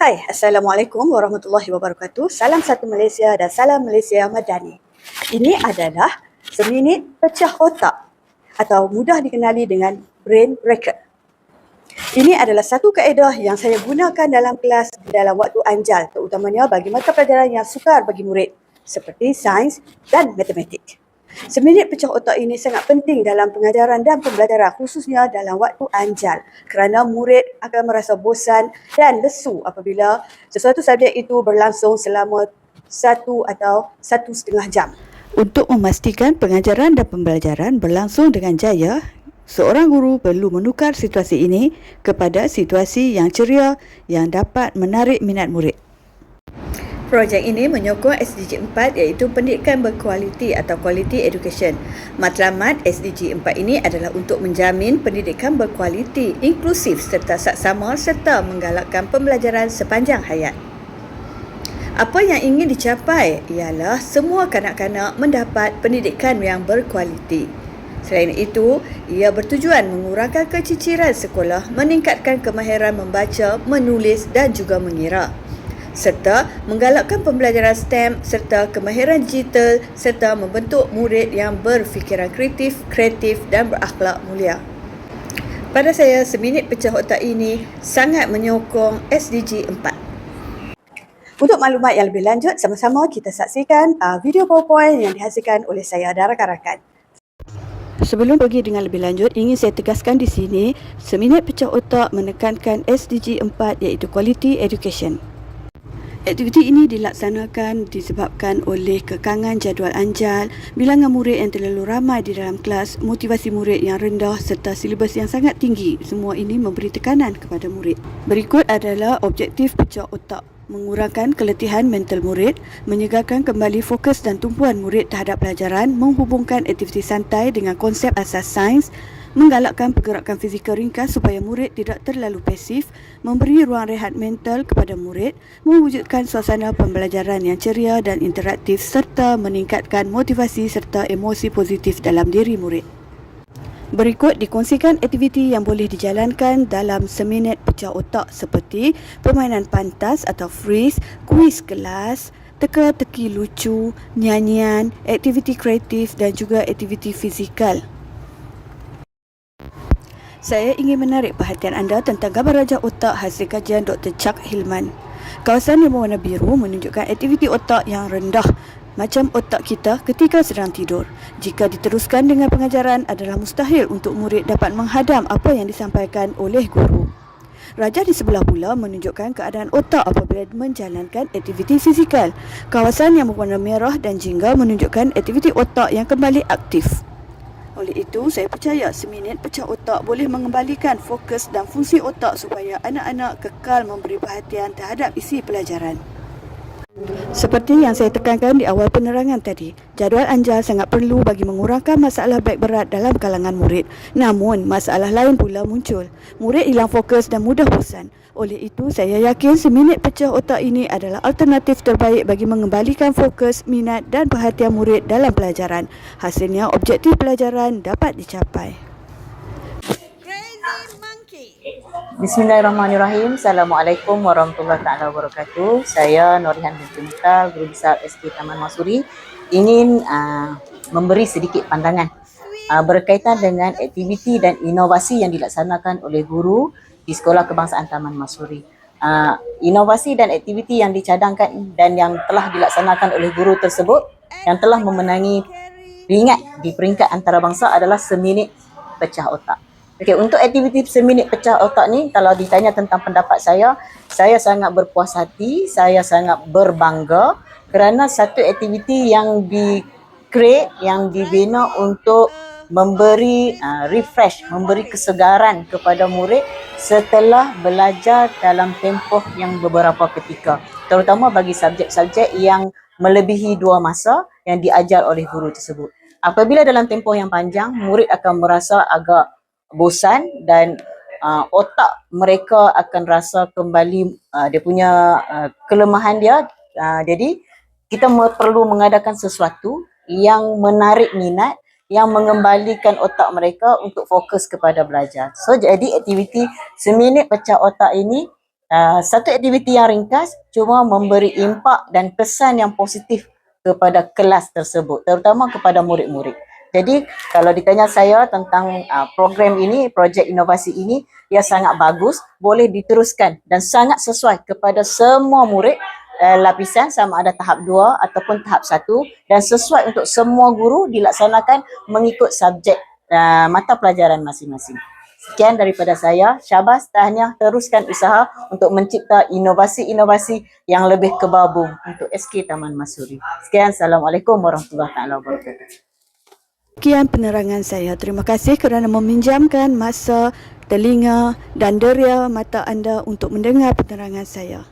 Hai, Assalamualaikum warahmatullahi wabarakatuh. Salam satu Malaysia dan salam Malaysia Madani. Ini adalah seminit pecah otak atau mudah dikenali dengan brain record. Ini adalah satu kaedah yang saya gunakan dalam kelas dalam waktu anjal, terutamanya bagi mata pelajaran yang sukar bagi murid seperti sains dan matematik. Seminit pecah otak ini sangat penting dalam pengajaran dan pembelajaran, khususnya dalam waktu anjal, kerana murid akan merasa bosan dan lesu apabila sesuatu subjek itu berlangsung selama 1 atau 1,5 jam. Untuk memastikan pengajaran dan pembelajaran berlangsung dengan jaya, seorang guru perlu menukar situasi ini kepada situasi yang ceria yang dapat menarik minat murid. Projek ini menyokong SDG 4 iaitu pendidikan berkualiti atau quality education. Matlamat SDG 4 ini adalah untuk menjamin pendidikan berkualiti, inklusif serta saksama serta menggalakkan pembelajaran sepanjang hayat. Apa yang ingin dicapai ialah semua kanak-kanak mendapat pendidikan yang berkualiti. Selain itu, ia bertujuan mengurangkan keciciran sekolah, meningkatkan kemahiran membaca, menulis dan juga mengira, serta menggalakkan pembelajaran STEM serta kemahiran digital serta membentuk murid yang berfikiran kreatif dan berakhlak mulia. Pada saya, seminit pecah otak ini sangat menyokong SDG 4. Untuk maklumat yang lebih lanjut, sama-sama kita saksikan video PowerPoint yang dihasilkan oleh saya dan rakan-rakan. Sebelum pergi dengan lebih lanjut, ingin saya tegaskan di sini, seminit pecah otak menekankan SDG 4 iaitu Quality Education. Aktiviti ini dilaksanakan disebabkan oleh kekangan jadual anjal, bilangan murid yang terlalu ramai di dalam kelas, motivasi murid yang rendah serta silibus yang sangat tinggi. Semua ini memberi tekanan kepada murid. Berikut adalah objektif pecah otak: mengurangkan keletihan mental murid, menyegarkan kembali fokus dan tumpuan murid terhadap pelajaran, menghubungkan aktiviti santai dengan konsep asas sains, menggalakkan pergerakan fizikal ringkas supaya murid tidak terlalu pasif, memberi ruang rehat mental kepada murid, mewujudkan suasana pembelajaran yang ceria dan interaktif serta meningkatkan motivasi serta emosi positif dalam diri murid. Berikut dikongsikan aktiviti yang boleh dijalankan dalam seminit pecah otak seperti permainan pantas atau freeze, kuis kelas, teka-teki lucu, nyanyian, aktiviti kreatif dan juga aktiviti fizikal. Saya ingin menarik perhatian anda tentang gambar rajah otak hasil kajian Dr. Chuck Hillman. Kawasan yang berwarna biru menunjukkan aktiviti otak yang rendah, macam otak kita ketika sedang tidur. Jika diteruskan dengan pengajaran, adalah mustahil untuk murid dapat menghadam apa yang disampaikan oleh guru. Rajah di sebelah pula menunjukkan keadaan otak apabila menjalankan aktiviti fizikal. Kawasan yang berwarna merah dan jingga menunjukkan aktiviti otak yang kembali aktif. Oleh itu, saya percaya seminit pecah otak boleh mengembalikan fokus dan fungsi otak supaya anak-anak kekal memberi perhatian terhadap isi pelajaran. Seperti yang saya tekankan di awal penerangan tadi, jadual anjal sangat perlu bagi mengurangkan masalah baik berat dalam kalangan murid. Namun, masalah lain pula muncul. Murid hilang fokus dan mudah bosan. Oleh itu, saya yakin seminit pecah otak ini adalah alternatif terbaik bagi mengembalikan fokus, minat dan perhatian murid dalam pelajaran. Hasilnya, objektif pelajaran dapat dicapai. Bismillahirrahmanirrahim. Assalamualaikum warahmatullahi wabarakatuh. Saya Norihan binti Mukhtar, Guru Besar SD Taman Masuri, ingin memberi sedikit pandangan berkaitan dengan aktiviti dan inovasi yang dilaksanakan oleh guru di Sekolah Kebangsaan Taman Masuri. Inovasi dan aktiviti yang dicadangkan dan yang telah dilaksanakan oleh guru tersebut yang telah memenangi peringkat di peringkat antarabangsa adalah seminit pecah otak. Okey, untuk aktiviti seminit pecah otak ni, kalau ditanya tentang pendapat saya sangat berpuas hati, saya sangat berbangga kerana satu aktiviti yang di-create, yang dibina untuk memberi refresh, memberi kesegaran kepada murid setelah belajar dalam tempoh yang beberapa ketika, terutama bagi subjek-subjek yang melebihi 2 masa yang diajar oleh guru tersebut. Apabila dalam tempoh yang panjang, murid akan merasa agak bosan dan otak mereka akan rasa kembali dia punya kelemahan dia. Jadi kita perlu mengadakan sesuatu yang menarik minat, yang mengembalikan otak mereka untuk fokus kepada belajar. So jadi aktiviti seminit pecah otak ini Satu aktiviti yang ringkas cuma memberi impak dan kesan yang positif kepada kelas tersebut, terutama kepada murid-murid. Jadi kalau ditanya saya tentang program ini, projek inovasi ini, ia sangat bagus, boleh diteruskan dan sangat sesuai kepada semua murid lapisan sama ada tahap 2 ataupun tahap 1 dan sesuai untuk semua guru dilaksanakan mengikut subjek mata pelajaran masing-masing. Sekian daripada saya. Syabas, tahniah, teruskan usaha untuk mencipta inovasi-inovasi yang lebih kebabung untuk SK Taman Masuri. Sekian, Assalamualaikum warahmatullahi wabarakatuh. Sekian penerangan saya. Terima kasih kerana meminjamkan masa, telinga dan deria mata anda untuk mendengar penerangan saya.